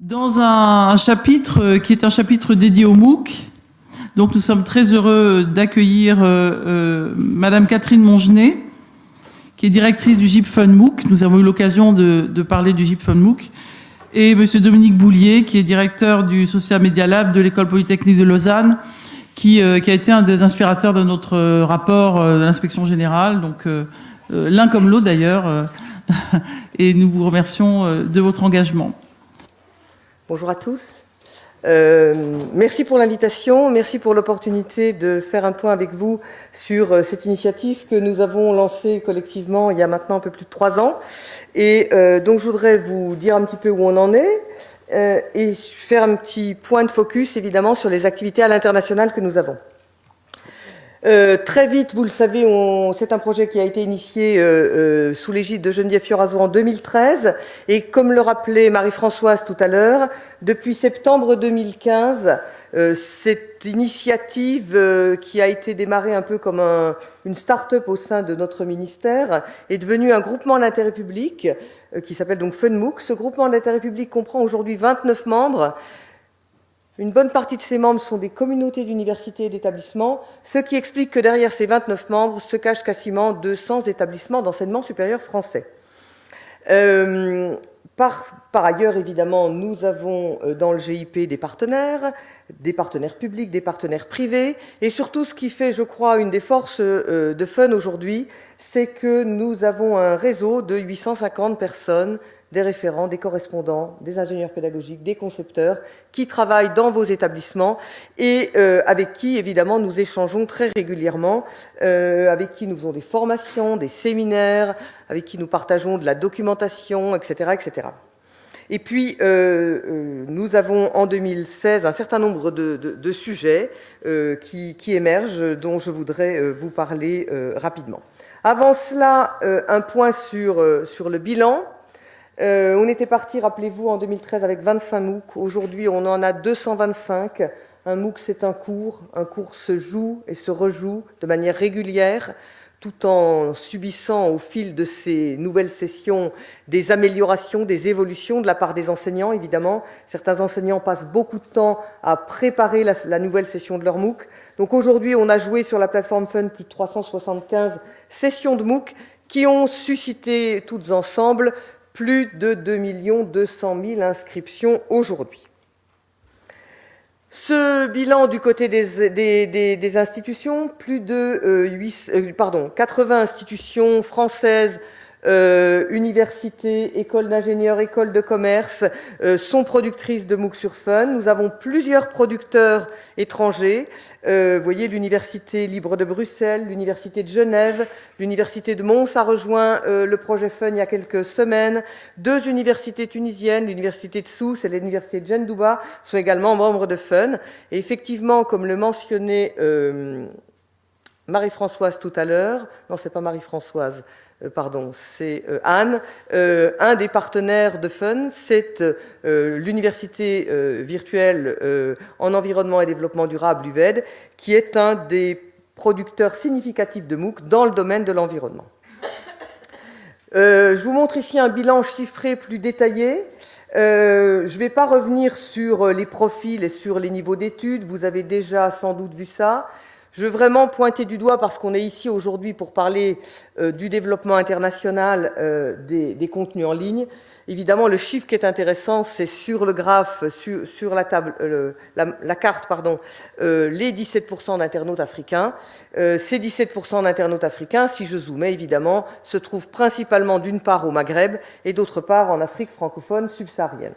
dans un chapitre qui est un chapitre dédié au MOOC. Donc nous sommes très heureux d'accueillir Madame Catherine Mongenet, qui est directrice du GIP Fun MOOC. Nous avons eu l'occasion de parler du GIP Fun MOOC. Et Monsieur Dominique Boulier, qui est directeur du Social Media Lab de l'École Polytechnique de Lausanne, qui a été un des inspirateurs de notre rapport de l'inspection générale. Donc l'un comme l'autre d'ailleurs. Et nous vous remercions de votre engagement. Bonjour à tous. Merci pour l'invitation, merci pour l'opportunité de faire un point avec vous sur cette initiative que nous avons lancée collectivement il y a maintenant un peu plus de 3 ans. Et donc je voudrais vous dire un petit peu où on en est et faire un petit point de focus évidemment sur les activités à l'international que nous avons. Très vite, vous le savez, c'est un projet qui a été initié sous l'égide de Geneviève Fioraso en 2013. Et comme le rappelait Marie-Françoise tout à l'heure, depuis septembre 2015, cette initiative qui a été démarrée un peu comme une start-up au sein de notre ministère est devenue un groupement d'intérêt public qui s'appelle donc Fun MOOC. Ce groupement d'intérêt public comprend aujourd'hui 29 membres. Une bonne partie de ces membres sont des communautés d'universités et d'établissements, ce qui explique que derrière ces 29 membres se cachent quasiment 200 établissements d'enseignement supérieur français. Par ailleurs, évidemment, nous avons dans le GIP des partenaires publics, des partenaires privés, et surtout ce qui fait, je crois, une des forces de Fun aujourd'hui, c'est que nous avons un réseau de 850 personnes, des référents, des correspondants, des ingénieurs pédagogiques, des concepteurs qui travaillent dans vos établissements et avec qui, évidemment, nous échangeons très régulièrement, avec qui nous faisons des formations, des séminaires, avec qui nous partageons de la documentation, etc., etc. Et puis, nous avons en 2016 un certain nombre de sujets qui émergent, dont je voudrais vous parler rapidement. Avant cela, un point sur le bilan. On était parti, rappelez-vous, en 2013 avec 25 MOOC. Aujourd'hui, on en a 225. Un MOOC, c'est un cours. Un cours se joue et se rejoue de manière régulière, tout en subissant au fil de ces nouvelles sessions des améliorations, des évolutions de la part des enseignants, évidemment. Certains enseignants passent beaucoup de temps à préparer la nouvelle session de leur MOOC. Donc aujourd'hui, on a joué sur la plateforme Fun plus de 375 sessions de MOOC qui ont suscité toutes ensemble plus de 2 200 000 inscriptions aujourd'hui. Ce bilan du côté des institutions, plus de 80 institutions françaises, universités, écoles d'ingénieurs, écoles de commerce sont productrices de MOOC sur Fun. Nous avons plusieurs producteurs étrangers. Vous voyez, l'Université libre de Bruxelles, l'Université de Genève, l'Université de Mons a rejoint le projet Fun il y a quelques semaines. 2 universités tunisiennes, l'Université de Sousse et l'Université de Djendouba, sont également membres de Fun. Et effectivement, comme le mentionnait Marie-Françoise tout à l'heure, non, c'est pas Marie-Françoise, pardon, c'est Anne. Un des partenaires de Fun, c'est l'université virtuelle en environnement et développement durable, l'UVED, qui est un des producteurs significatifs de MOOC dans le domaine de l'environnement. Je vous montre ici un bilan chiffré plus détaillé. Je ne vais pas revenir sur les profils et sur les niveaux d'études, vous avez déjà sans doute vu ça. Je veux vraiment pointer du doigt, parce qu'on est ici aujourd'hui pour parler du développement international des contenus en ligne. Évidemment, le chiffre qui est intéressant, c'est sur le graphe, sur la table, la carte, pardon, les 17% d'internautes africains. Ces 17% d'internautes africains, si je zoomais évidemment, se trouvent principalement d'une part au Maghreb et d'autre part en Afrique francophone subsaharienne.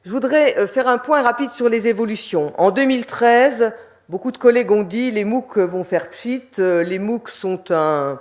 Je voudrais faire un point rapide sur les évolutions. En 2013, beaucoup de collègues ont dit les MOOC vont faire pchit, les MOOC sont un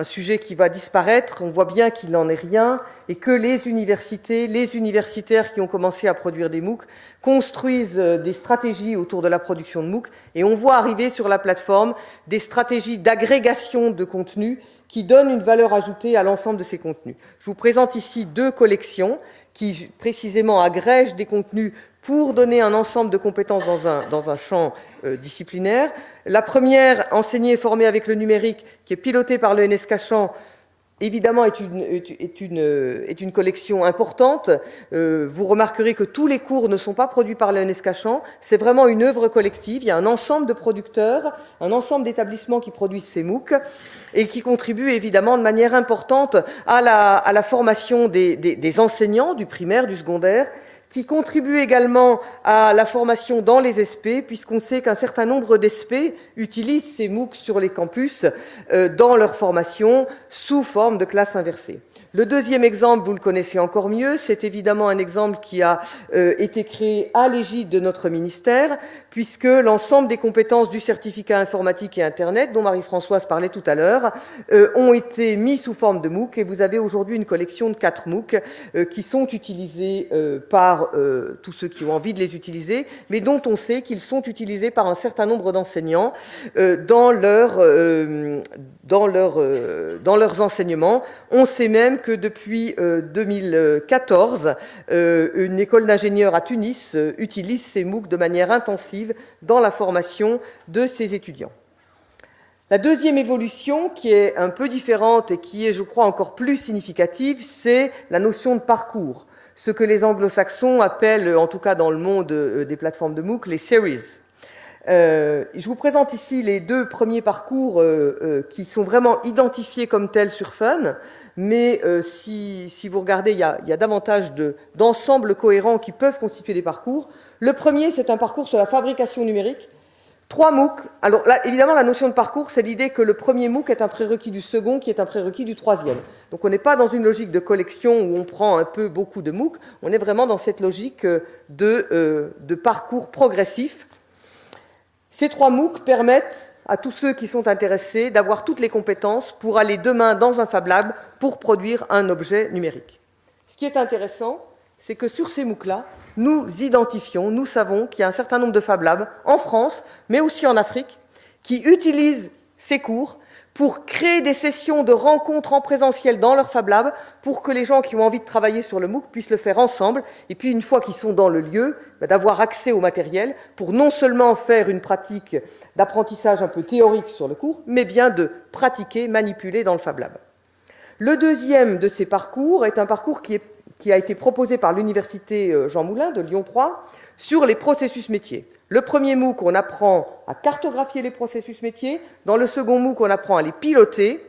sujet qui va disparaître, on voit bien qu'il n'en est rien, et que les universités, les universitaires qui ont commencé à produire des MOOC construisent des stratégies autour de la production de MOOC, et on voit arriver sur la plateforme des stratégies d'agrégation de contenus qui donnent une valeur ajoutée à l'ensemble de ces contenus. Je vous présente ici 2 collections qui précisément agrègent des contenus pour donner un ensemble de compétences dans un champ disciplinaire. La première, Enseigner et former avec le numérique, qui est pilotée par le NSK Champ, évidemment, est une collection importante. Vous remarquerez que tous les cours ne sont pas produits par l'ENS Cachan. C'est vraiment une œuvre collective. Il y a un ensemble de producteurs, un ensemble d'établissements qui produisent ces MOOC et qui contribuent évidemment de manière importante à la formation des enseignants du primaire, du secondaire, qui contribue également à la formation dans les SP, puisqu'on sait qu'un certain nombre d'SP utilisent ces MOOC sur les campus dans leur formation sous forme de classe inversée. Le deuxième exemple, vous le connaissez encore mieux, c'est évidemment un exemple qui a été créé à l'égide de notre ministère, puisque l'ensemble des compétences du certificat informatique et Internet, dont Marie-Françoise parlait tout à l'heure, ont été mis sous forme de MOOC, et vous avez aujourd'hui une collection de 4 MOOC qui sont utilisés par tous ceux qui ont envie de les utiliser, mais dont on sait qu'ils sont utilisés par un certain nombre d'enseignants dans leurs enseignements. On sait même que depuis 2014, une école d'ingénieurs à Tunis utilise ces MOOC de manière intensive dans la formation de ses étudiants. La deuxième évolution, qui est un peu différente et qui est, je crois, encore plus significative, c'est la notion de parcours. Ce que les anglo-saxons appellent, en tout cas dans le monde des plateformes de MOOC, les series. Je vous présente ici les 2 premiers parcours qui sont vraiment identifiés comme tels sur Fun, mais si vous regardez, il y a davantage d'ensembles cohérents qui peuvent constituer des parcours. Le premier, c'est un parcours sur la fabrication numérique. 3 MOOC. Alors là, évidemment, la notion de parcours, c'est l'idée que le premier MOOC est un prérequis du second, qui est un prérequis du troisième. Donc on n'est pas dans une logique de collection où on prend un peu beaucoup de MOOC, on est vraiment dans cette logique de parcours progressif. Ces 3 MOOC permettent à tous ceux qui sont intéressés d'avoir toutes les compétences pour aller demain dans un Fab Lab pour produire un objet numérique. Ce qui est intéressant, c'est que sur ces MOOC-là, nous identifions, nous savons qu'il y a un certain nombre de Fab Labs en France, mais aussi en Afrique, qui utilisent ces cours pour créer des sessions de rencontres en présentiel dans leur Fab Lab, pour que les gens qui ont envie de travailler sur le MOOC puissent le faire ensemble, et puis une fois qu'ils sont dans le lieu, d'avoir accès au matériel pour non seulement faire une pratique d'apprentissage un peu théorique sur le cours, mais bien de pratiquer, manipuler dans le Fab Lab. Le deuxième de ces parcours est un parcours qui a été proposé par l'université Jean Moulin de Lyon 3 sur les processus métiers. Le premier MOOC, on apprend à cartographier les processus métiers. Dans le second MOOC, on apprend à les piloter.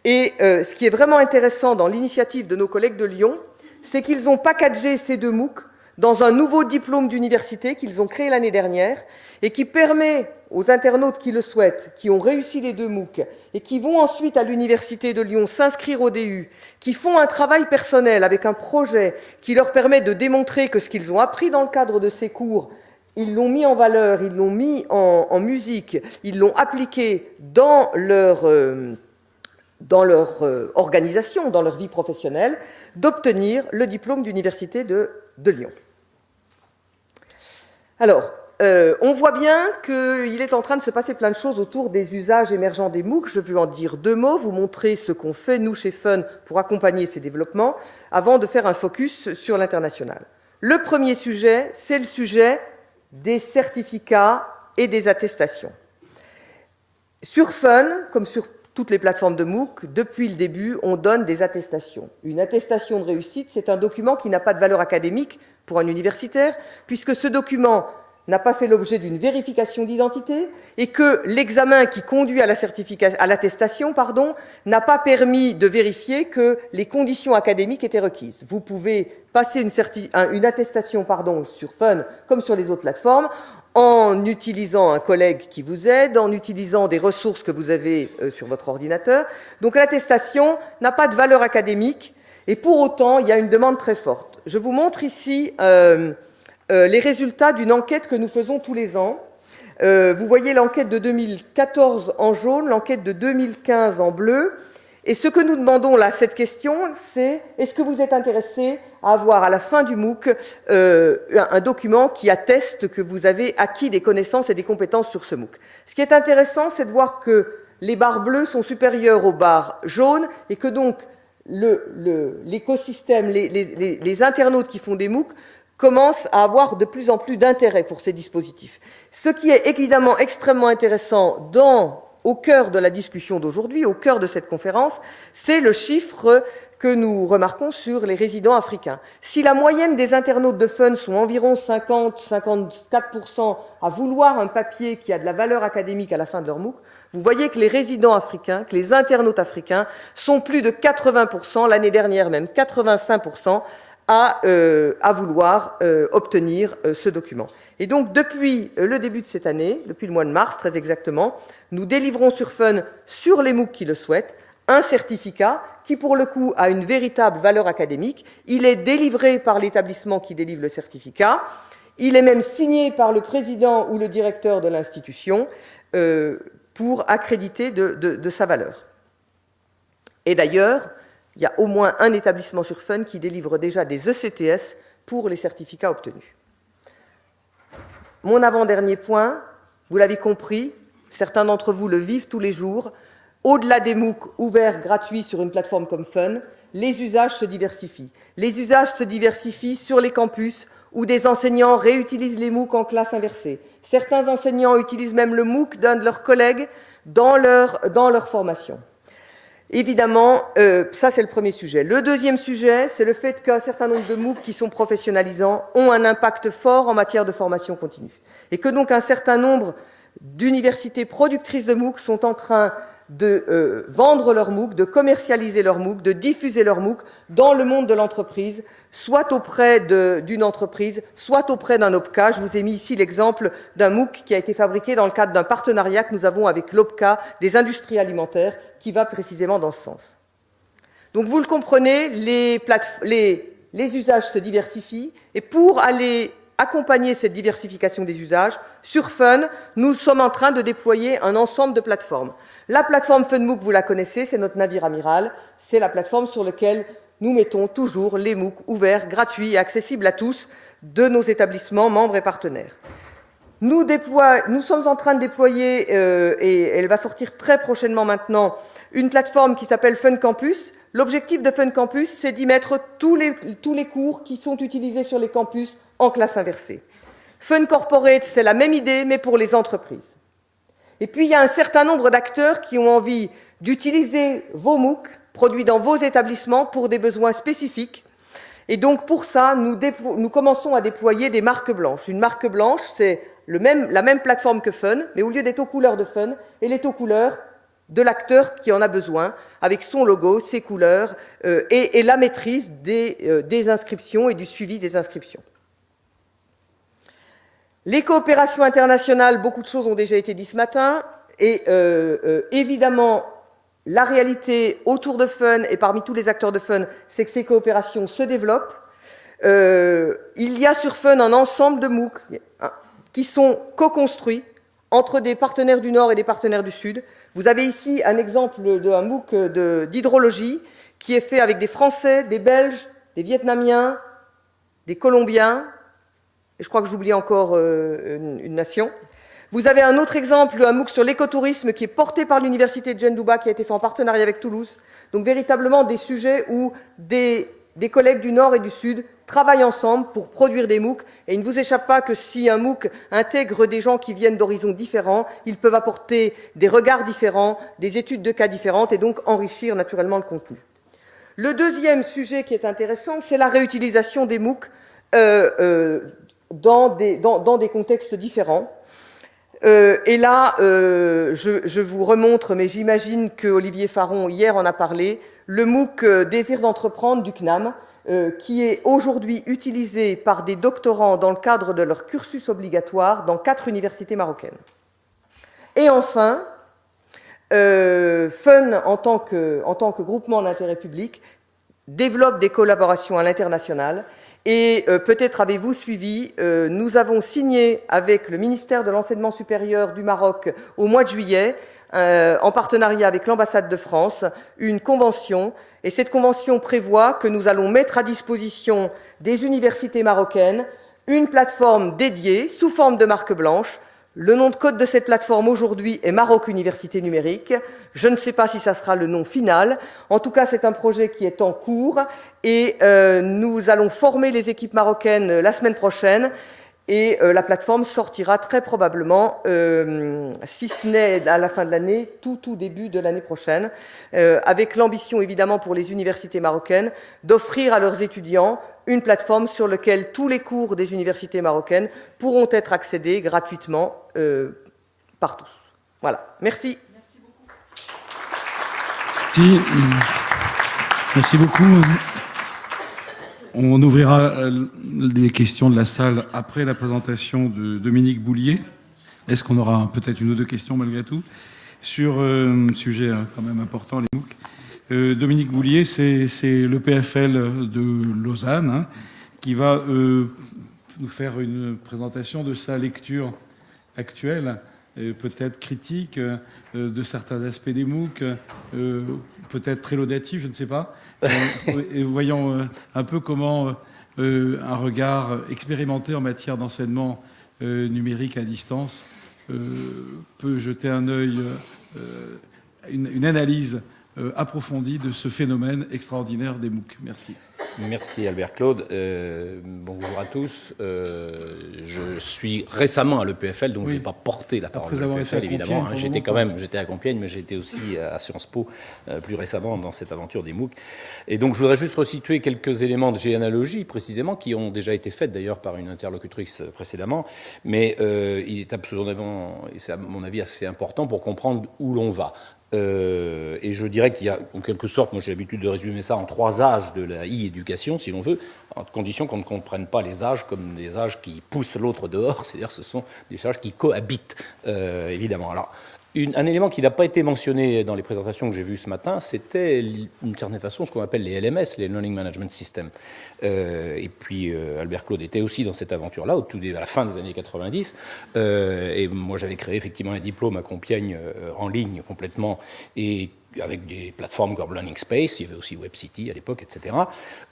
Et ce qui est vraiment intéressant dans l'initiative de nos collègues de Lyon, c'est qu'ils ont packagé ces 2 MOOC dans un nouveau diplôme d'université qu'ils ont créé l'année dernière et qui permet aux internautes qui le souhaitent, qui ont réussi les 2 MOOC et qui vont ensuite à l'université de Lyon s'inscrire au DU, qui font un travail personnel avec un projet qui leur permet de démontrer que ce qu'ils ont appris dans le cadre de ces cours, ils l'ont mis en valeur, ils l'ont mis en musique, ils l'ont appliqué dans leur organisation, dans leur vie professionnelle, d'obtenir le diplôme d'université de Lyon. Alors, on voit bien qu'il est en train de se passer plein de choses autour des usages émergents des MOOC. Je veux en dire 2 mots, vous montrer ce qu'on fait, nous, chez Fun, pour accompagner ces développements, avant de faire un focus sur l'international. Le premier sujet, c'est le sujet des certificats et des attestations. Sur Fun, comme sur toutes les plateformes de MOOC, depuis le début, on donne des attestations. Une attestation de réussite, c'est un document qui n'a pas de valeur académique pour un universitaire, puisque ce document n'a pas fait l'objet d'une vérification d'identité et que l'examen qui conduit à l'attestation n'a pas permis de vérifier que les conditions académiques étaient requises. Vous pouvez passer une attestation sur Fun comme sur les autres plateformes en utilisant un collègue qui vous aide, en utilisant des ressources que vous avez sur votre ordinateur. Donc l'attestation n'a pas de valeur académique et pour autant, il y a une demande très forte. Je vous montre ici les résultats d'une enquête que nous faisons tous les ans. Vous voyez l'enquête de 2014 en jaune, l'enquête de 2015 en bleu. Et ce que nous demandons là, cette question, c'est est-ce que vous êtes intéressé à avoir à la fin du MOOC un document qui atteste que vous avez acquis des connaissances et des compétences sur ce MOOC. Ce qui est intéressant, c'est de voir que les barres bleues sont supérieures aux barres jaunes et que donc l'écosystème, les internautes qui font des MOOC commencent à avoir de plus en plus d'intérêt pour ces dispositifs. Ce qui est évidemment extrêmement intéressant dans au cœur de la discussion d'aujourd'hui, au cœur de cette conférence, c'est le chiffre que nous remarquons sur les résidents africains. Si la moyenne des internautes de Fun sont environ 50-54% à vouloir un papier qui a de la valeur académique à la fin de leur MOOC, vous voyez que les résidents africains, que les internautes africains sont plus de 80%, l'année dernière même 85%, à vouloir obtenir ce document. Et donc, depuis le début de cette année, depuis le mois de mars très exactement, nous délivrons sur Fun, sur les MOOC qui le souhaitent, un certificat qui, pour le coup, a une véritable valeur académique. Il est délivré par l'établissement qui délivre le certificat. Il est même signé par le président ou le directeur de l'institution pour accréditer de sa valeur. Et d'ailleurs, il y a au moins un établissement sur Fun qui délivre déjà des ECTS pour les certificats obtenus. Mon avant-dernier point, vous l'avez compris, certains d'entre vous le vivent tous les jours, au-delà des MOOC ouverts gratuits sur une plateforme comme Fun, les usages se diversifient. Les usages se diversifient sur les campus où des enseignants réutilisent les MOOC en classe inversée. Certains enseignants utilisent même le MOOC d'un de leurs collègues dans leur formation. Évidemment, ça c'est le premier sujet. Le deuxième sujet, c'est le fait qu'un certain nombre de MOOC qui sont professionnalisants ont un impact fort en matière de formation continue. Et que donc un certain nombre d'universités productrices de MOOC sont en train de vendre leurs MOOC, de commercialiser leurs MOOC, de diffuser leurs MOOC dans le monde de l'entreprise, soit auprès d'une entreprise, soit auprès d'un OPCA. Je vous ai mis ici l'exemple d'un MOOC qui a été fabriqué dans le cadre d'un partenariat que nous avons avec l'OPCA des industries alimentaires qui va précisément dans ce sens. Donc vous le comprenez, les usages se diversifient et pour aller accompagner cette diversification des usages, sur Fun, nous sommes en train de déployer un ensemble de plateformes. La plateforme FunMOOC, vous la connaissez, c'est notre navire amiral. C'est la plateforme sur laquelle nous mettons toujours les MOOC ouverts, gratuits et accessibles à tous de nos établissements, membres et partenaires. Nous sommes en train de déployer, et elle va sortir très prochainement maintenant, une plateforme qui s'appelle Fun Campus. L'objectif de Fun Campus, c'est d'y mettre tous les cours qui sont utilisés sur les campus en classe inversée. Fun Corporate, c'est la même idée, mais pour les entreprises. Et puis, il y a un certain nombre d'acteurs qui ont envie d'utiliser vos MOOC produits dans vos établissements pour des besoins spécifiques. Et donc, pour ça, nous commençons à déployer des marques blanches. Une marque blanche, c'est la même plateforme que Fun, mais au lieu d'être aux couleurs de Fun, elle est aux couleurs de l'acteur qui en a besoin, avec son logo, ses couleurs, et la maîtrise des inscriptions et du suivi des inscriptions. Les coopérations internationales, beaucoup de choses ont déjà été dites ce matin, et évidemment, la réalité autour de Fun et parmi tous les acteurs de Fun, c'est que ces coopérations se développent. Il y a sur Fun un ensemble de MOOC qui sont co-construits entre des partenaires du Nord et des partenaires du Sud. Vous avez ici un exemple d'un MOOC d'hydrologie qui est fait avec des Français, des Belges, des Vietnamiens, des Colombiens, et je crois que j'oublie encore une nation. Vous avez un autre exemple, un MOOC sur l'écotourisme qui est porté par l'université de Djendouba, qui a été fait en partenariat avec Toulouse. Donc véritablement des sujets où des collègues du Nord et du Sud travaillent ensemble pour produire des MOOC. Et il ne vous échappe pas que si un MOOC intègre des gens qui viennent d'horizons différents, ils peuvent apporter des regards différents, des études de cas différentes et donc enrichir naturellement le contenu. Le deuxième sujet qui est intéressant, c'est la réutilisation des MOOC dans des contextes différents. Et là, je vous remontre, mais j'imagine que Olivier Faron, hier, en a parlé, le MOOC Désir d'entreprendre du CNAM, qui est aujourd'hui utilisé par des doctorants dans le cadre de leur cursus obligatoire dans 4 universités marocaines. Et enfin, Fun, en tant que groupement d'intérêt public, développe des collaborations à l'international. Et peut-être avez-vous suivi, nous avons signé avec le ministère de l'Enseignement supérieur du Maroc au mois de juillet, en partenariat avec l'ambassade de France, une convention. Et cette convention prévoit que nous allons mettre à disposition des universités marocaines une plateforme dédiée sous forme de marque blanche. Le nom de code de cette plateforme aujourd'hui est Maroc Université Numérique. Je ne sais pas si ça sera le nom final. En tout cas, c'est un projet qui est en cours et nous allons former les équipes marocaines la semaine prochaine. Et la plateforme sortira très probablement, si ce n'est à la fin de l'année, tout début de l'année prochaine, avec l'ambition évidemment pour les universités marocaines d'offrir à leurs étudiants une plateforme sur laquelle tous les cours des universités marocaines pourront être accédés gratuitement par tous. Voilà, merci. Merci beaucoup. On ouvrira les questions de la salle après la présentation de Dominique Boulier. Est-ce qu'on aura peut-être une ou deux questions malgré tout sur un sujet quand même important, les MOOC. Dominique Boulier, c'est le PFL de Lausanne, hein, qui va nous faire une présentation de sa lecture actuelle, peut-être critique de certains aspects des MOOC, peut-être très laudatif, je ne sais pas. Et voyons un peu comment un regard expérimenté en matière d'enseignement numérique à distance peut jeter un œil, une analyse approfondie de ce phénomène extraordinaire des MOOC. Merci. Merci Albert-Claude. Bonjour à tous. Je suis récemment à l'EPFL, donc je n'ai pas porté la parole à l'EPFL, évidemment. J'étais à Compiègne, mais j'étais aussi à Sciences Po plus récemment dans cette aventure des MOOC. Et donc je voudrais juste resituer quelques éléments de généalogie, précisément, qui ont déjà été faits d'ailleurs par une interlocutrice précédemment. Mais il est absolument, et c'est à mon avis assez important pour comprendre où l'on va. Et je dirais qu'il y a, en quelque sorte, moi j'ai l'habitude de résumer ça en 3 âges de la e-éducation, si l'on veut, à condition qu'on ne comprenne pas les âges comme des âges qui poussent l'autre dehors, c'est-à-dire ce sont des âges qui cohabitent, évidemment. Alors, un élément qui n'a pas été mentionné dans les présentations que j'ai vues ce matin, c'était d'une certaine façon ce qu'on appelle les LMS, les Learning Management Systems. Et puis Albert-Claude était aussi dans cette aventure-là, à la fin des années 90. Et moi j'avais créé effectivement un diplôme à Compiègne en ligne complètement, et avec des plateformes comme Learning Space, il y avait aussi WebCity à l'époque, etc.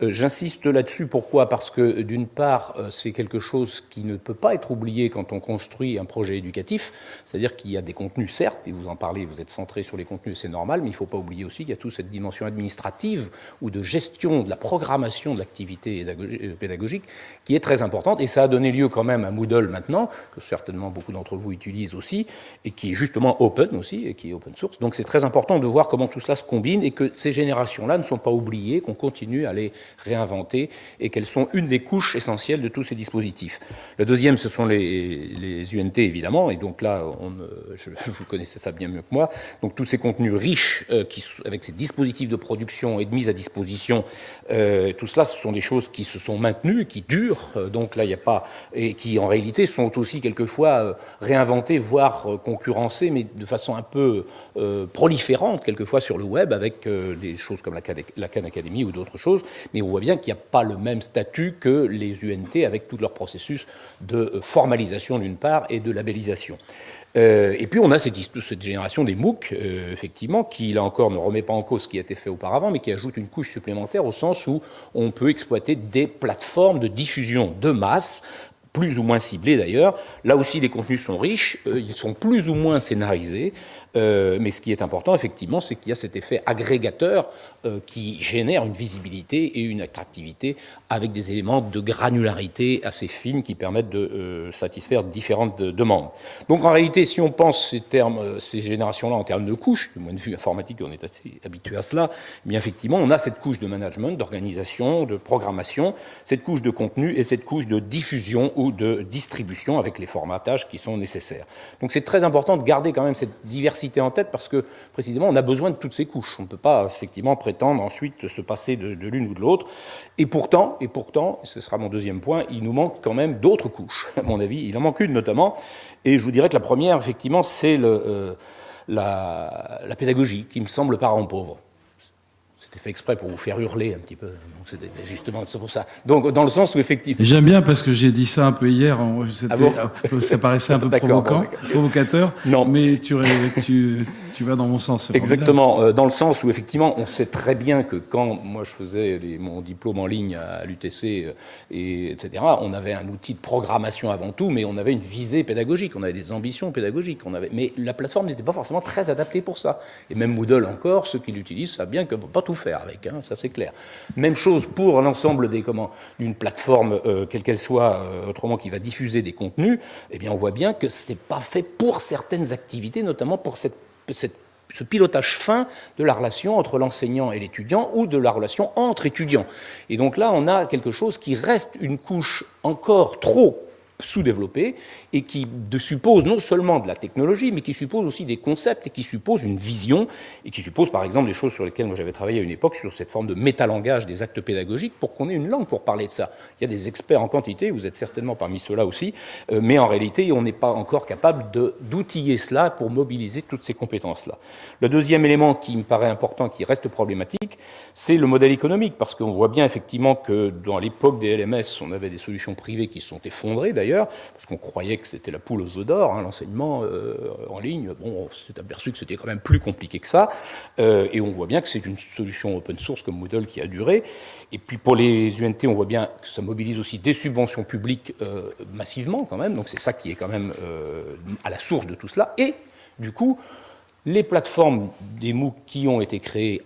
J'insiste là-dessus, pourquoi ? Parce que d'une part, c'est quelque chose qui ne peut pas être oublié quand on construit un projet éducatif, c'est-à-dire qu'il y a des contenus, certes, et vous en parlez, vous êtes centré sur les contenus, c'est normal, mais il ne faut pas oublier aussi qu'il y a toute cette dimension administrative ou de gestion de la programmation de l'activité pédagogique qui est très importante, et ça a donné lieu quand même à Moodle maintenant, que certainement beaucoup d'entre vous utilisent aussi, et qui est justement open aussi, et qui est open source. Donc c'est très important de voir comment tout cela se combine et que ces générations-là ne sont pas oubliées, qu'on continue à les réinventer et qu'elles sont une des couches essentielles de tous ces dispositifs. Le deuxième, ce sont les UNT, évidemment, et donc là, vous connaissez ça bien mieux que moi. Donc tous ces contenus riches, avec ces dispositifs de production et de mise à disposition, tout cela, ce sont des choses qui se sont maintenues, qui durent, donc là, il n'y a pas... et qui, en réalité, sont aussi quelquefois réinventées, voire concurrencées, mais de façon un peu proliférante, quelquefois sur le web, avec des choses comme la Khan Academy ou d'autres choses, mais on voit bien qu'il n'y a pas le même statut que les UNT, avec tout leur processus de formalisation d'une part et de labellisation. Et puis on a cette génération des MOOC, effectivement, qui là encore ne remet pas en cause ce qui a été fait auparavant, mais qui ajoute une couche supplémentaire au sens où on peut exploiter des plateformes de diffusion de masse, plus ou moins ciblés d'ailleurs. Là aussi, les contenus sont riches, ils sont plus ou moins scénarisés, mais ce qui est important, effectivement, c'est qu'il y a cet effet agrégateur qui génère une visibilité et une attractivité avec des éléments de granularité assez fines qui permettent de satisfaire différentes demandes. Donc en réalité, si on pense ces générations-là en termes de couches, du point de vue informatique, on est assez habitué à cela, eh bien effectivement, on a cette couche de management, d'organisation, de programmation, cette couche de contenu et cette couche de diffusion ou de distribution avec les formatages qui sont nécessaires. Donc c'est très important de garder quand même cette diversité en tête parce que précisément on a besoin de toutes ces couches. On ne peut pas effectivement prétendre ensuite se passer de l'une ou de l'autre. Et pourtant, ce sera mon deuxième point, il nous manque quand même d'autres couches. À mon avis, il en manque une notamment. Et je vous dirais que la première, effectivement, c'est la pédagogie qui me semble parent pauvre. C'était fait exprès pour vous faire hurler un petit peu. C'était justement pour ça. Donc, dans le sens où, effectivement... J'aime bien parce que j'ai dit ça un peu hier. Ça paraissait un peu provocateur. Non. Mais Tu vas dans mon sens. Exactement, dans le sens où effectivement on sait très bien que quand moi je faisais mon diplôme en ligne à l'UTC, etc., on avait un outil de programmation avant tout, mais on avait une visée pédagogique, on avait des ambitions pédagogiques, mais la plateforme n'était pas forcément très adaptée pour ça. Et même Moodle encore, ceux qui l'utilisent savent bien qu'on ne peut pas tout faire avec, hein, ça c'est clair. Même chose pour l'ensemble d'une plateforme, quelle qu'elle soit, autrement qui va diffuser des contenus, eh bien on voit bien que ce n'est pas fait pour certaines activités, notamment pour ce pilotage fin de la relation entre l'enseignant et l'étudiant ou de la relation entre étudiants. Et donc là, on a quelque chose qui reste une couche encore trop sous-développée et qui suppose non seulement de la technologie, mais qui suppose aussi des concepts et qui suppose une vision et qui suppose par exemple des choses sur lesquelles moi j'avais travaillé à une époque, sur cette forme de métalangage des actes pédagogiques pour qu'on ait une langue pour parler de ça. Il y a des experts en quantité, vous êtes certainement parmi ceux-là aussi, mais en réalité on n'est pas encore capable d'outiller cela pour mobiliser toutes ces compétences-là. Le deuxième élément qui me paraît important, qui reste problématique, c'est le modèle économique, parce qu'on voit bien effectivement que dans l'époque des LMS, on avait des solutions privées qui se sont effondrées d'ailleurs, parce qu'on croyait que c'était la poule aux œufs d'or, hein, l'enseignement en ligne. Bon, on s'est aperçu que c'était quand même plus compliqué que ça, et on voit bien que c'est une solution open source comme Moodle qui a duré. Et puis pour les UNT, on voit bien que ça mobilise aussi des subventions publiques massivement quand même, donc c'est ça qui est quand même à la source de tout cela. Et du coup, les plateformes des MOOC qui ont été créées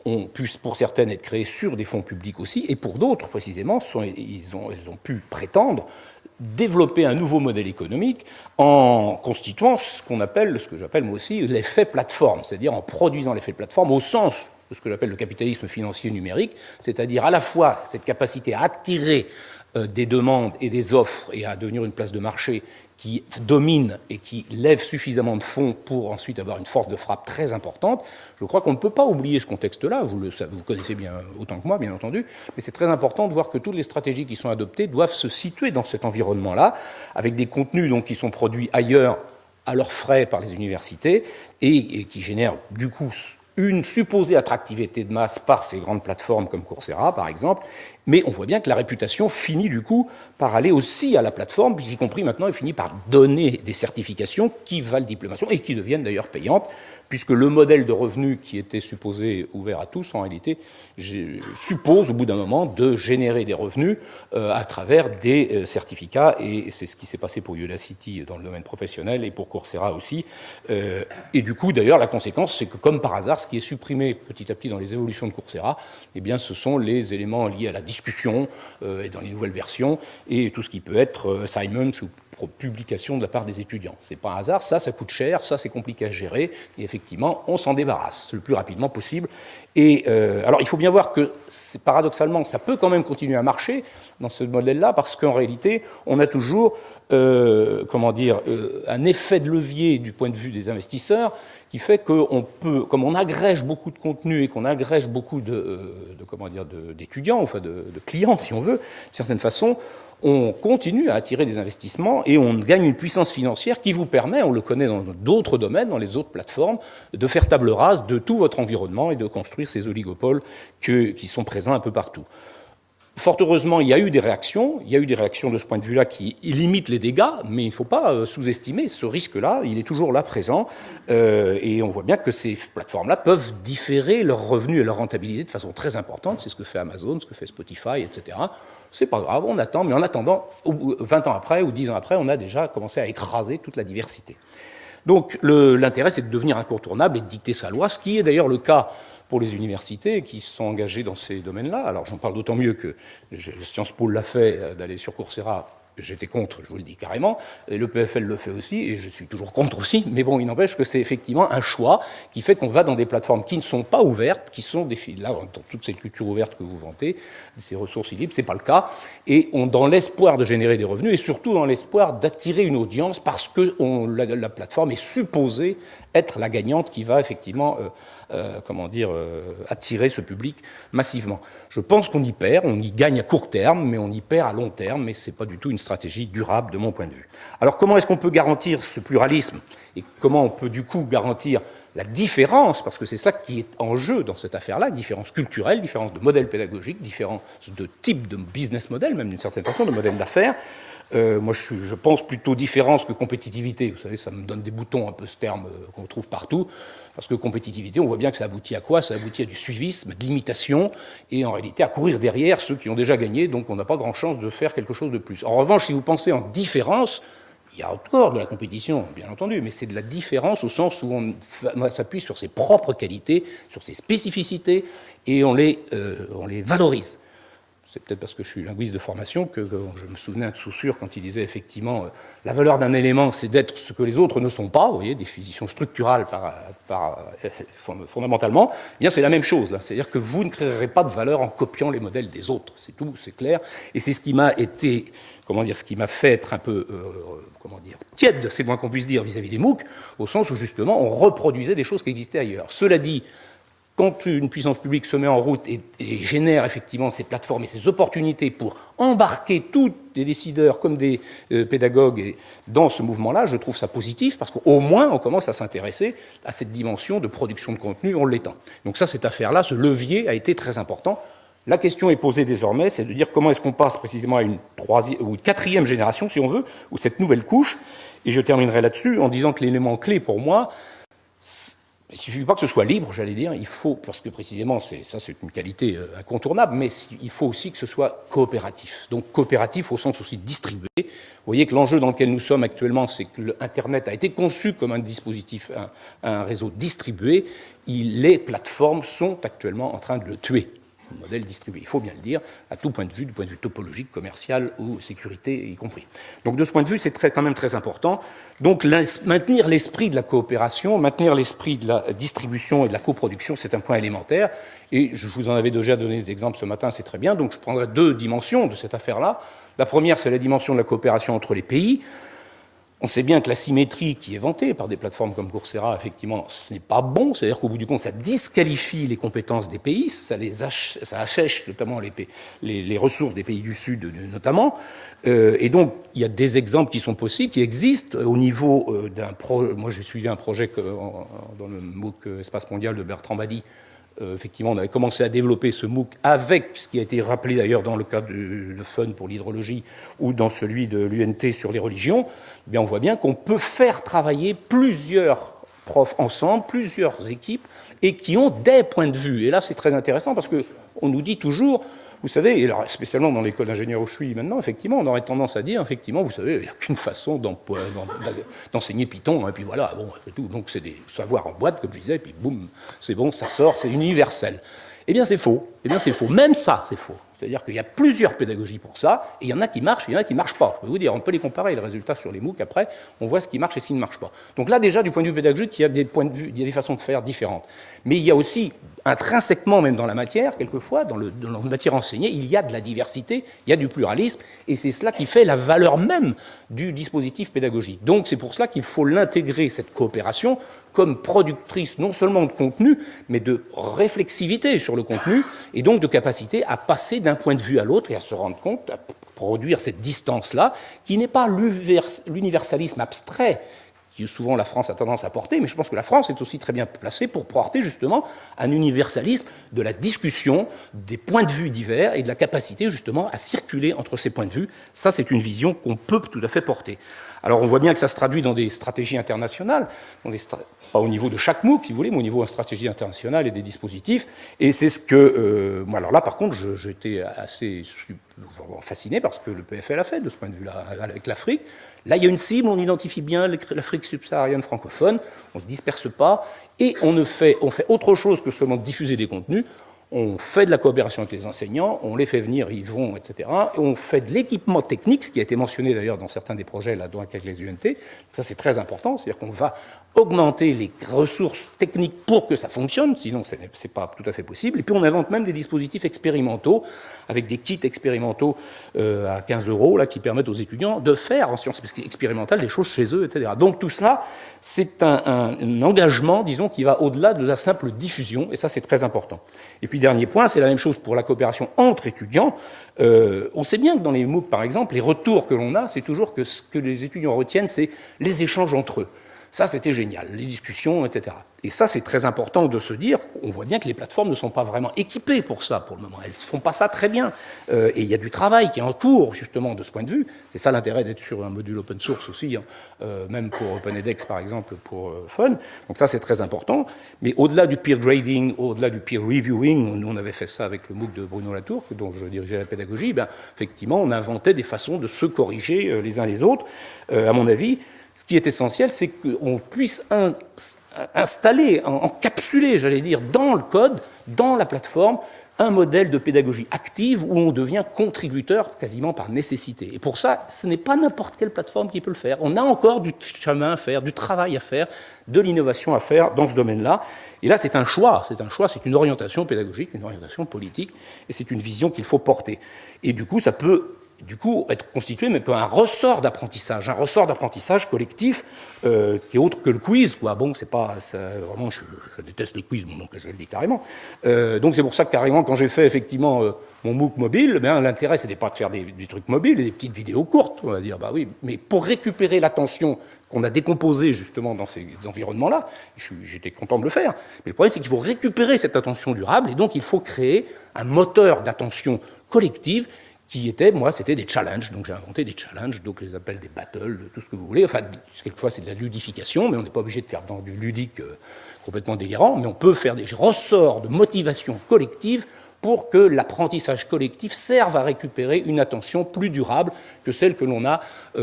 ont pu, pour certaines, être créées sur des fonds publics aussi, et pour d'autres, précisément, elles ont pu prétendre développer un nouveau modèle économique en constituant ce que j'appelle moi aussi l'effet plateforme, c'est-à-dire en produisant l'effet plateforme au sens de ce que j'appelle le capitalisme financier numérique, c'est-à-dire à la fois cette capacité à attirer des demandes et des offres et à devenir une place de marché qui domine et qui lève suffisamment de fonds pour ensuite avoir une force de frappe très importante. Je crois qu'on ne peut pas oublier ce contexte-là, vous connaissez bien autant que moi, bien entendu, mais c'est très important de voir que toutes les stratégies qui sont adoptées doivent se situer dans cet environnement-là, avec des contenus donc, qui sont produits ailleurs à leurs frais par les universités et qui génèrent du coup une supposée attractivité de masse par ces grandes plateformes comme Coursera, par exemple, mais on voit bien que la réputation finit du coup par aller aussi à la plateforme, puisqu'y compris maintenant, elle finit par donner des certifications qui valent diplomation et qui deviennent d'ailleurs payantes, puisque le modèle de revenu qui était supposé ouvert à tous, en réalité, suppose au bout d'un moment de générer des revenus à travers des certificats, et c'est ce qui s'est passé pour Udacity dans le domaine professionnel et pour Coursera aussi. Et du coup, d'ailleurs, la conséquence, c'est que comme par hasard, ce qui est supprimé petit à petit dans les évolutions de Coursera, eh bien, ce sont les éléments liés à la discussion et dans les nouvelles versions, et tout ce qui peut être assignments ou publication de la part des étudiants. C'est pas un hasard, ça coûte cher, ça c'est compliqué à gérer, et effectivement, on s'en débarrasse le plus rapidement possible. Et alors, il faut bien voir que, paradoxalement, ça peut quand même continuer à marcher dans ce modèle-là, parce qu'en réalité, on a toujours, un effet de levier du point de vue des investisseurs, qui fait qu'on peut, comme on agrège beaucoup de contenu et qu'on agrège beaucoup d'étudiants, enfin de clients, si on veut, d'une certaine façon, on continue à attirer des investissements et on gagne une puissance financière qui vous permet, on le connaît dans d'autres domaines, dans les autres plateformes, de faire table rase de tout votre environnement et de construire ces oligopoles qui sont présents un peu partout. Fort heureusement, il y a eu des réactions de ce point de vue-là qui limitent les dégâts, mais il ne faut pas sous-estimer ce risque-là, il est toujours là présent, et on voit bien que ces plateformes-là peuvent différer leurs revenus et leur rentabilité de façon très importante, c'est ce que fait Amazon, ce que fait Spotify, etc. C'est pas grave, on attend, mais en attendant, 20 ans après ou 10 ans après, on a déjà commencé à écraser toute la diversité. Donc l'intérêt, c'est de devenir incontournable et de dicter sa loi, ce qui est d'ailleurs le cas pour les universités qui se sont engagées dans ces domaines-là. Alors j'en parle d'autant mieux que Sciences Po l'a fait, d'aller sur Coursera. J'étais contre, je vous le dis carrément, et le PFL le fait aussi, et je suis toujours contre aussi, mais bon, il n'empêche que c'est effectivement un choix qui fait qu'on va dans des plateformes qui ne sont pas ouvertes, qui sont des là, dans toute cette culture ouverte que vous vantez, ces ressources libres, c'est pas le cas, et dans l'espoir de générer des revenus, et surtout dans l'espoir d'attirer une audience, parce que la plateforme est supposée être la gagnante qui va effectivement attirer ce public massivement. Je pense qu'on y perd, on y gagne à court terme, mais on y perd à long terme, mais ce n'est pas du tout une stratégie durable de mon point de vue. Alors comment est-ce qu'on peut garantir ce pluralisme et comment on peut du coup garantir la différence, parce que c'est ça qui est en jeu dans cette affaire-là, différence culturelle, différence de modèle pédagogique, différence de type de business model, même d'une certaine façon, de modèle d'affaires. Moi, je pense plutôt différence que compétitivité. Vous savez, ça me donne des boutons un peu ce terme qu'on trouve partout. Parce que compétitivité, on voit bien que ça aboutit à quoi? Ça aboutit à du suivisme, de l'imitation, et en réalité à courir derrière ceux qui ont déjà gagné, donc on n'a pas grand chance de faire quelque chose de plus. En revanche, si vous pensez en différence, il y a encore de la compétition, bien entendu, mais c'est de la différence au sens où on s'appuie sur ses propres qualités, sur ses spécificités, et on les valorise. C'est peut-être parce que je suis linguiste de formation que je me souvenais de Saussure quand il disait effectivement la valeur d'un élément, c'est d'être ce que les autres ne sont pas, vous voyez, définition structurale fondamentalement. Eh bien, c'est la même chose, là. C'est-à-dire que vous ne créerez pas de valeur en copiant les modèles des autres, c'est tout, c'est clair. Et c'est ce qui m'a été, ce qui m'a fait être un peu, tiède, c'est le moins qu'on puisse dire, vis-à-vis des MOOC, au sens où justement on reproduisait des choses qui existaient ailleurs. Cela dit, quand une puissance publique se met en route et génère effectivement ces plateformes et ces opportunités pour embarquer tous des décideurs comme des pédagogues dans ce mouvement-là, je trouve ça positif parce qu'au moins on commence à s'intéresser à cette dimension de production de contenu en l'étend. Donc ça, cette affaire-là, ce levier a été très important. La question est posée désormais, c'est de dire comment est-ce qu'on passe précisément à une troisième ou une quatrième génération, si on veut, ou cette nouvelle couche. Et je terminerai là-dessus en disant que l'élément clé pour moi, il ne suffit pas que ce soit libre, j'allais dire, il faut, parce que précisément, c'est une qualité incontournable, mais il faut aussi que ce soit coopératif. Donc coopératif au sens aussi distribué. Vous voyez que l'enjeu dans lequel nous sommes actuellement, c'est que l'Internet a été conçu comme un dispositif, un réseau distribué. Les plateformes sont actuellement en train de le tuer. Le modèle distribué, il faut bien le dire, à tout point de vue, du point de vue topologique, commercial ou sécurité y compris. Donc de ce point de vue, c'est quand même très important. Donc maintenir l'esprit de la coopération, maintenir l'esprit de la distribution et de la coproduction, c'est un point élémentaire. Et je vous en avais déjà donné des exemples ce matin, c'est très bien. Donc je prendrai deux dimensions de cette affaire-là. La première, c'est la dimension de la coopération entre les pays. On sait bien que la symétrie qui est vantée par des plateformes comme Coursera, effectivement, ce n'est pas bon. C'est-à-dire qu'au bout du compte, ça disqualifie les compétences des pays, ça achèche notamment les ressources des pays du Sud, notamment. Et donc, il y a des exemples qui sont possibles, qui existent au niveau d'un projet. Moi, j'ai suivi un projet dans le MOOC Espace Mondial de Bertrand Badi. Effectivement, on avait commencé à développer ce MOOC avec ce qui a été rappelé d'ailleurs dans le cadre de FUN pour l'hydrologie ou dans celui de l'UNT sur les religions. Eh bien, on voit bien qu'on peut faire travailler plusieurs profs ensemble, plusieurs équipes, et qui ont des points de vue. Et là, c'est très intéressant parce qu'on nous dit toujours, vous savez, et alors, spécialement dans l'école d'ingénieur où je suis maintenant, effectivement, on aurait tendance à dire, effectivement, vous savez, il n'y a qu'une façon d'enseigner Python, et puis voilà, bon, c'est tout. Donc c'est des savoirs en boîte, comme je disais, et puis boum, c'est bon, ça sort, c'est universel. Eh bien, c'est faux. Eh bien, c'est faux. Même ça, c'est faux. C'est-à-dire qu'il y a plusieurs pédagogies pour ça, et il y en a qui marchent, et il y en a qui ne marchent pas. Je peux vous dire, on peut les comparer, les résultats sur les MOOC, après, on voit ce qui marche et ce qui ne marche pas. Donc là, déjà, du point de vue pédagogique, il y a des points de vue, il y a des façons de faire différentes. Mais il y a aussi, intrinsèquement, même dans la matière, quelquefois, dans la matière enseignée, il y a de la diversité, il y a du pluralisme, et c'est cela qui fait la valeur même du dispositif pédagogique. Donc c'est pour cela qu'il faut l'intégrer, cette coopération, comme productrice non seulement de contenu, mais de réflexivité sur le contenu, et donc de capacité à passer d'un point de vue à l'autre et à se rendre compte, à produire cette distance-là, qui n'est pas l'universalisme abstrait que souvent la France a tendance à porter, mais je pense que la France est aussi très bien placée pour porter justement un universalisme de la discussion, des points de vue divers et de la capacité justement à circuler entre ces points de vue. Ça, c'est une vision qu'on peut tout à fait porter. Alors on voit bien que ça se traduit dans des stratégies internationales, pas au niveau de chaque MOOC, si vous voulez, mais au niveau de la stratégie internationale et des dispositifs. Et c'est ce que... alors là, par contre, je suis fasciné par ce que le PFL a fait de ce point de vue-là, avec l'Afrique. Là, il y a une cible, on identifie bien l'Afrique subsaharienne francophone, on ne se disperse pas, et on fait autre chose que seulement diffuser des contenus. On fait de la coopération avec les enseignants, on les fait venir, ils vont, etc. Et on fait de l'équipement technique, ce qui a été mentionné d'ailleurs dans certains des projets là, avec les UNT. Ça, c'est très important, c'est-à-dire qu'on va augmenter les ressources techniques pour que ça fonctionne, sinon ce n'est pas tout à fait possible. Et puis on invente même des dispositifs expérimentaux, avec des kits expérimentaux à 15 € là, qui permettent aux étudiants de faire en sciences expérimentales des choses chez eux, etc. Donc tout cela, c'est un engagement, disons, qui va au-delà de la simple diffusion, et ça c'est très important. Et puis dernier point, c'est la même chose pour la coopération entre étudiants. On sait bien que dans les MOOC, par exemple, les retours que l'on a, c'est toujours que ce que les étudiants retiennent, c'est les échanges entre eux. Ça, c'était génial, les discussions, etc. Et ça, c'est très important de se dire, on voit bien que les plateformes ne sont pas vraiment équipées pour ça, pour le moment. Elles ne font pas ça très bien. Et il y a du travail qui est en cours, justement, de ce point de vue. C'est ça l'intérêt d'être sur un module open source aussi, hein, même pour OpenEDX, par exemple, pour Fun. Donc ça, c'est très important. Mais au-delà du peer grading, au-delà du peer reviewing, nous, on avait fait ça avec le MOOC de Bruno Latour, dont je dirigeais la pédagogie, ben, effectivement, on inventait des façons de se corriger les uns les autres. À mon avis, ce qui est essentiel, c'est qu'on puisse installer, encapsuler, j'allais dire, dans le code, dans la plateforme, un modèle de pédagogie active où on devient contributeur quasiment par nécessité. Et pour ça, ce n'est pas n'importe quelle plateforme qui peut le faire. On a encore du chemin à faire, du travail à faire, de l'innovation à faire dans ce domaine-là. Et là, c'est un choix, c'est une orientation pédagogique, une orientation politique, et c'est une vision qu'il faut porter. Et du coup, ça peut être constitué, mais un ressort d'apprentissage collectif qui est autre que le quiz, quoi. Bon, c'est pas ça, vraiment, je déteste les quiz, donc je le dis carrément. Donc c'est pour ça que carrément, quand j'ai fait effectivement mon MOOC mobile, ben, l'intérêt c'était pas de faire des trucs mobiles et des petites vidéos courtes, on va dire, bah oui, mais pour récupérer l'attention qu'on a décomposée justement dans ces environnements-là, j'étais content de le faire. Mais le problème, c'est qu'il faut récupérer cette attention durable, et donc il faut créer un moteur d'attention collective qui était, moi, c'était des challenges. Donc j'ai inventé des challenges, donc les appelle des battles, tout ce que vous voulez. Enfin, quelquefois c'est de la ludification, mais on n'est pas obligé de faire dans du ludique complètement délirant, mais on peut faire des ressorts de motivation collective pour que l'apprentissage collectif serve à récupérer une attention plus durable que celle que l'on a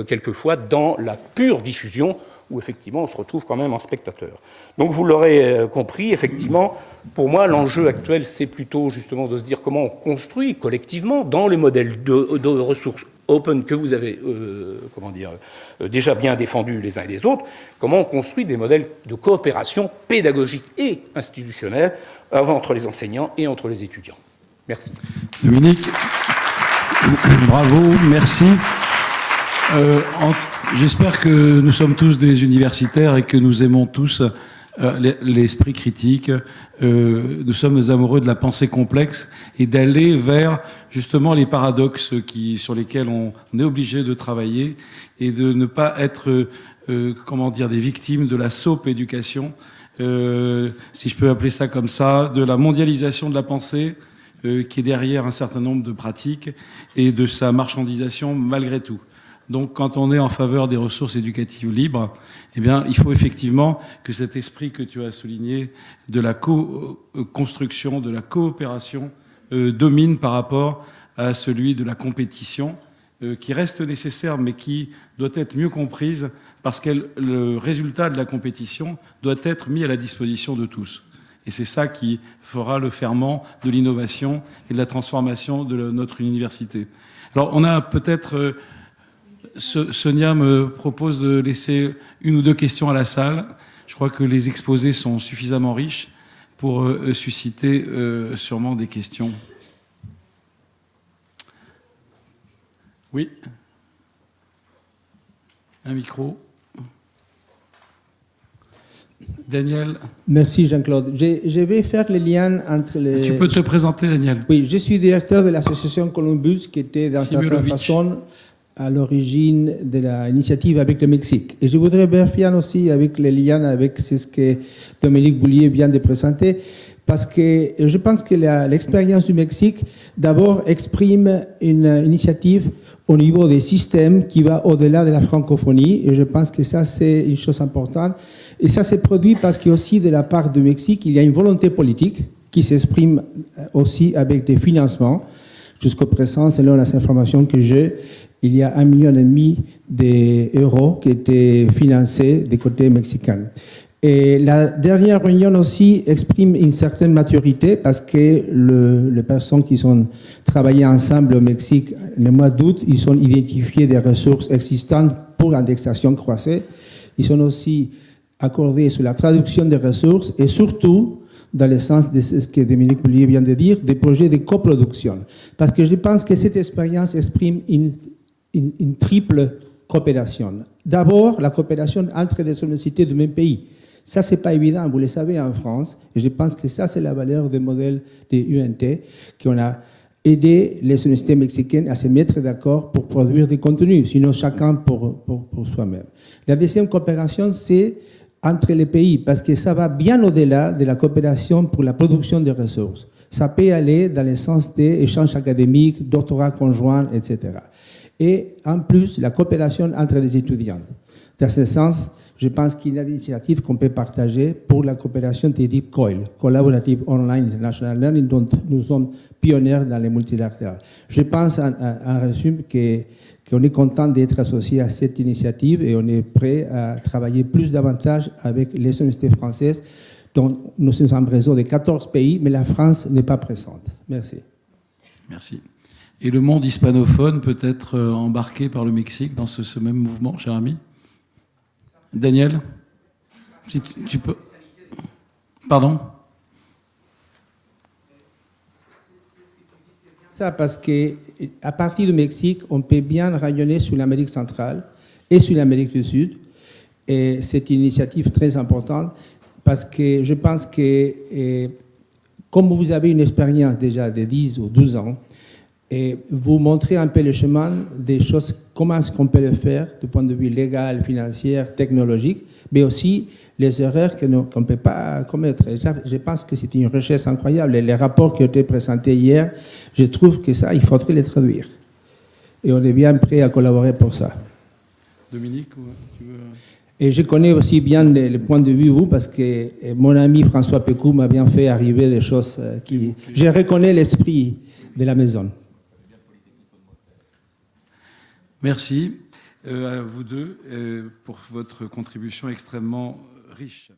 quelquefois dans la pure diffusion, où effectivement on se retrouve quand même en spectateur. Donc vous l'aurez compris, effectivement, pour moi l'enjeu actuel c'est plutôt justement de se dire comment on construit collectivement dans les modèles de ressources open que vous avez déjà bien défendus les uns et les autres, comment on construit des modèles de coopération pédagogique et institutionnelle entre les enseignants et entre les étudiants. Merci. Dominique, bravo, merci. J'espère que nous sommes tous des universitaires et que nous aimons tous l'esprit critique. Nous sommes amoureux de la pensée complexe et d'aller vers justement les paradoxes sur lesquels on est obligé de travailler et de ne pas être des victimes de la soap éducation, si je peux appeler ça comme ça, de la mondialisation de la pensée qui est derrière un certain nombre de pratiques et de sa marchandisation malgré tout. Donc, quand on est en faveur des ressources éducatives libres, eh bien, il faut effectivement que cet esprit que tu as souligné de la co-construction, de la coopération, domine par rapport à celui de la compétition, qui reste nécessaire, mais qui doit être mieux comprise parce que le résultat de la compétition doit être mis à la disposition de tous. Et c'est ça qui fera le ferment de l'innovation et de la transformation de notre université. Alors, on a peut-être... Sonia me propose de laisser une ou deux questions à la salle. Je crois que les exposés sont suffisamment riches pour susciter sûrement des questions. Oui. Un micro. Daniel. Merci Jean-Claude. Je vais faire le lien entre les... Tu peux te présenter, Daniel. Oui, je suis directeur de l'association Columbus qui était dans certaine façon à l'origine de l'initiative avec le Mexique. Et je voudrais faire aussi avec les liens avec ce que Dominique Boulier vient de présenter, parce que je pense que l'expérience du Mexique, d'abord, exprime une initiative au niveau des systèmes qui va au-delà de la francophonie, et je pense que ça, c'est une chose importante. Et ça s'est produit parce qu'aussi, de la part du Mexique, il y a une volonté politique qui s'exprime aussi avec des financements. Jusqu'au présent, selon les informations que j'ai, il y a 1,5 million d'euros qui étaient financés du côté mexicain. Et la dernière réunion aussi exprime une certaine maturité parce que les personnes qui sont travaillées ensemble au Mexique, le mois d'août, ils ont identifié des ressources existantes pour l'indexation croisée. Ils ont aussi accordé sur la traduction des ressources et surtout, dans le sens de ce que Dominique Boulier vient de dire, des projets de coproduction. Parce que je pense que cette expérience exprime une triple coopération. D'abord, la coopération entre les universités du même pays. Ça, c'est pas évident, vous le savez, en France. Et je pense que ça, c'est la valeur des modèles des UNT qu'on a aider les universités mexicaines à se mettre d'accord pour produire des contenus, sinon chacun pour soi-même. La deuxième coopération, c'est entre les pays, parce que ça va bien au-delà de la coopération pour la production de ressources. Ça peut aller dans le sens des échanges académiques, doctorats conjoints, etc. Et en plus, la coopération entre les étudiants. Dans ce sens, je pense qu'il y a des initiatives qu'on peut partager pour la coopération de type COIL, Collaborative Online International Learning, dont nous sommes pionniers dans les multilatérales. Je pense, en résumé, qu'on est content d'être associé à cette initiative et on est prêt à travailler plus davantage avec les universités françaises, dont nous sommes en réseau de 14 pays, mais la France n'est pas présente. Merci. Merci. Et le monde hispanophone peut être embarqué par le Mexique dans ce même mouvement, cher ami? Daniel, si tu peux... Pardon? Ça, parce qu'à partir du Mexique, on peut bien rayonner sur l'Amérique centrale et sur l'Amérique du Sud. Et c'est une initiative très importante parce que je pense que, comme vous avez une expérience déjà de 10 ou 12 ans, et vous montrez un peu le chemin des choses, comment est-ce qu'on peut le faire du point de vue légal, financier, technologique, mais aussi les erreurs qu'on ne peut pas commettre. Je pense que c'est une richesse incroyable. Et les rapports qui ont été présentés hier, je trouve que ça, il faudrait les traduire. Et on est bien prêt à collaborer pour ça. Dominique, tu veux... Et je connais aussi bien le point de vue, vous, parce que mon ami François Pécou m'a bien fait arriver des choses qui... Je reconnais l'esprit de la maison. Merci à vous deux pour votre contribution extrêmement riche.